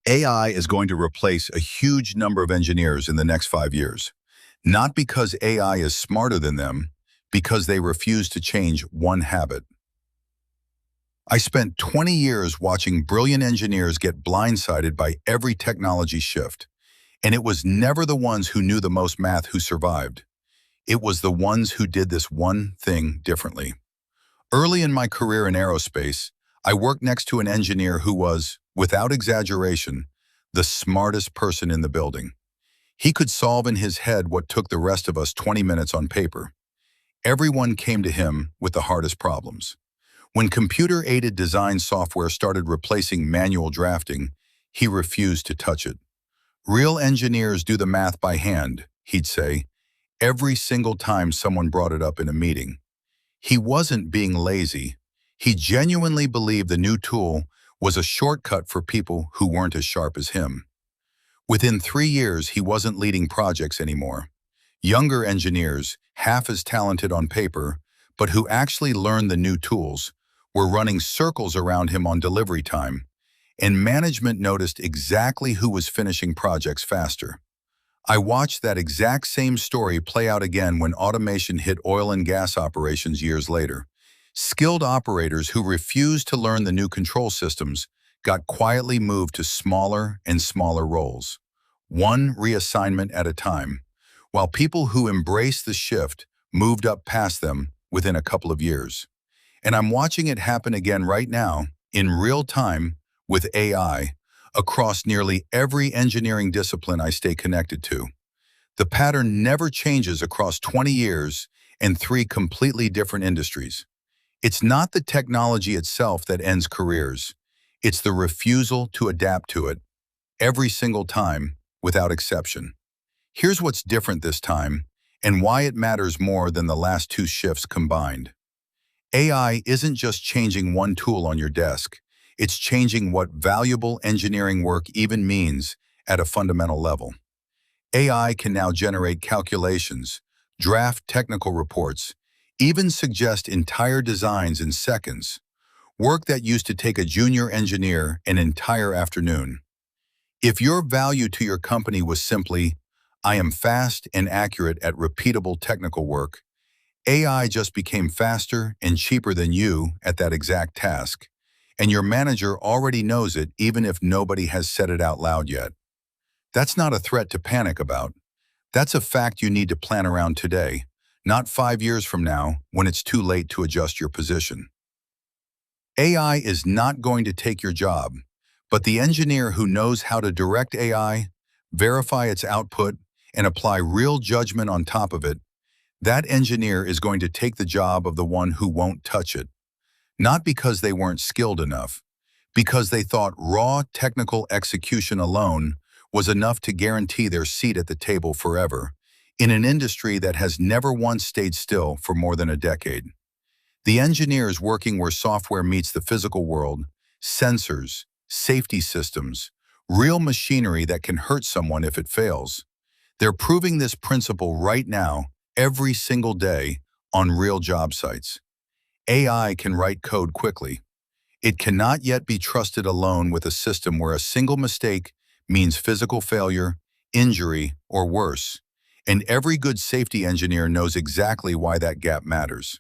AI is going to replace a huge number of engineers in the next 5 years. Not because AI is smarter than them, because they refuse to change one habit. I spent 20 years watching brilliant engineers get blindsided by every technology shift, and it was never the ones who knew the most math who survived. It was the ones who did this one thing differently. Early in my career in aerospace, I worked next to an engineer who was, without exaggeration, the smartest person in the building. He could solve in his head what took the rest of us 20 minutes on paper. Everyone came to him with the hardest problems. When computer-aided design software started replacing manual drafting, he refused to touch it. Real engineers do the math by hand, he'd say, every single time someone brought it up in a meeting. He wasn't being lazy. He genuinely believed the new tool was a shortcut for people who weren't as sharp as him. Within 3 years, he wasn't leading projects anymore. Younger engineers, half as talented on paper, but who actually learned the new tools, were running circles around him on delivery time, and management noticed exactly who was finishing projects faster. I watched that exact same story play out again when automation hit oil and gas operations years later. Skilled operators who refused to learn the new control systems got quietly moved to smaller and smaller roles, one reassignment at a time, while people who embraced the shift moved up past them within a couple of years. And I'm watching it happen again right now, in real time, with AI, across nearly every engineering discipline I stay connected to. The pattern never changes across 20 years and 3 completely different industries. It's not the technology itself that ends careers. It's the refusal to adapt to it, every single time, without exception. Here's what's different this time, and why it matters more than the last 2 shifts combined. AI isn't just changing one tool on your desk. It's changing what valuable engineering work even means at a fundamental level. AI can now generate calculations, draft technical reports, even suggest entire designs in seconds, work that used to take a junior engineer an entire afternoon. If your value to your company was simply, I am fast and accurate at repeatable technical work, AI just became faster and cheaper than you at that exact task, and your manager already knows it even if nobody has said it out loud yet. That's not a threat to panic about. That's a fact you need to plan around today, not 5 years from now when it's too late to adjust your position. AI is not going to take your job, but the engineer who knows how to direct AI, verify its output, and apply real judgment on top of it, that engineer is going to take the job of the one who won't touch it. Not because they weren't skilled enough, because they thought raw technical execution alone was enough to guarantee their seat at the table forever, in an industry that has never once stayed still for more than a decade. The engineers working where software meets the physical world, sensors, safety systems, real machinery that can hurt someone if it fails. They're proving this principle right now, every single day, on real job sites. AI can write code quickly. It cannot yet be trusted alone with a system where a single mistake means physical failure, injury, or worse. And every good safety engineer knows exactly why that gap matters.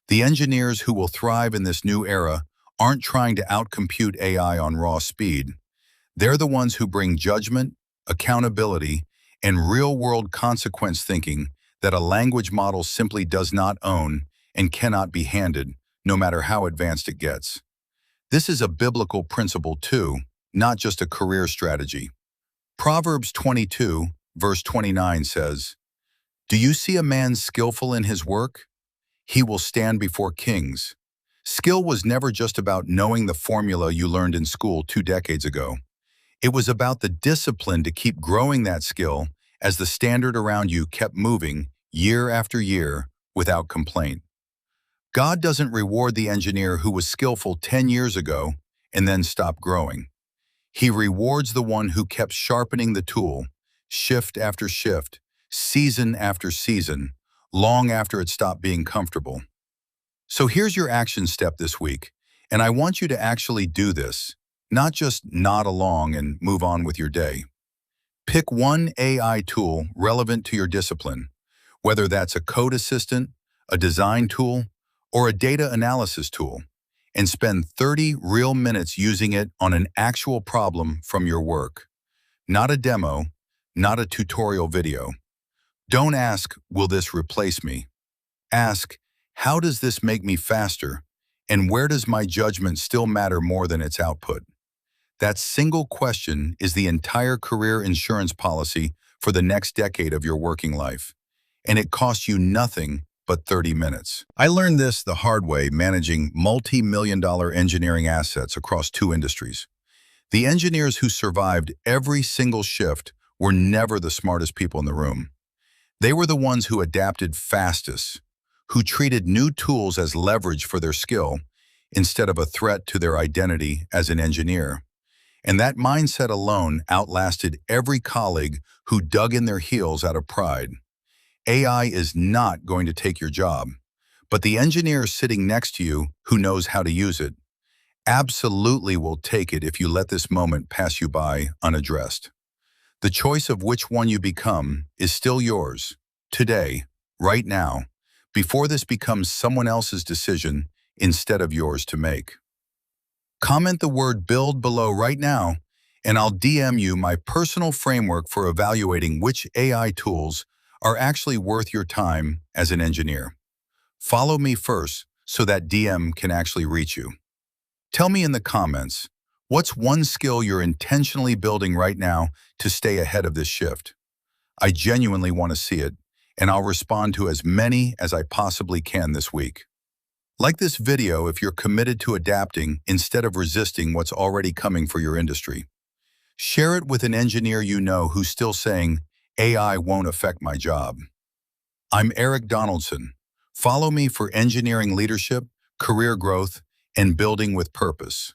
The engineers who will thrive in this new era aren't trying to outcompute AI on raw speed. They're the ones who bring judgment, accountability, and real-world consequence thinking that a language model simply does not own and cannot be handed, no matter how advanced it gets. This is a biblical principle too, not just a career strategy. Proverbs 22, verse 29 says, "Do you see a man skillful in his work? He will stand before kings." Skill was never just about knowing the formula you learned in school 2 decades ago. It was about the discipline to keep growing that skill as the standard around you kept moving year after year without complaint. God doesn't reward the engineer who was skillful 10 years ago and then stopped growing. He rewards the one who kept sharpening the tool, shift after shift, season after season, long after it stopped being comfortable. So here's your action step this week, and I want you to actually do this, not just nod along and move on with your day. Pick one AI tool relevant to your discipline, whether that's a code assistant, a design tool, or a data analysis tool, and spend 30 real minutes using it on an actual problem from your work. Not a demo, not a tutorial video. Don't ask, will this replace me? Ask, how does this make me faster? And where does my judgment still matter more than its output? That single question is the entire career insurance policy for the next decade of your working life. And it costs you nothing but 30 minutes. I learned this the hard way managing multi-million-dollar engineering assets across 2 industries. The engineers who survived every single shift were never the smartest people in the room. They were the ones who adapted fastest, who treated new tools as leverage for their skill instead of a threat to their identity as an engineer. And that mindset alone outlasted every colleague who dug in their heels out of pride. AI is not going to take your job, but the engineer sitting next to you who knows how to use it absolutely will take it if you let this moment pass you by unaddressed. The choice of which one you become is still yours, today, right now, before this becomes someone else's decision instead of yours to make. Comment the word build below right now, and I'll DM you my personal framework for evaluating which AI tools are actually worth your time as an engineer. Follow me first so that DM can actually reach you. Tell me in the comments, what's one skill you're intentionally building right now to stay ahead of this shift? I genuinely want to see it, and I'll respond to as many as I possibly can this week. Like this video if you're committed to adapting instead of resisting what's already coming for your industry. Share it with an engineer you know who's still saying, AI won't affect my job. I'm Eric Donaldson. Follow me for engineering leadership, career growth, and building with purpose.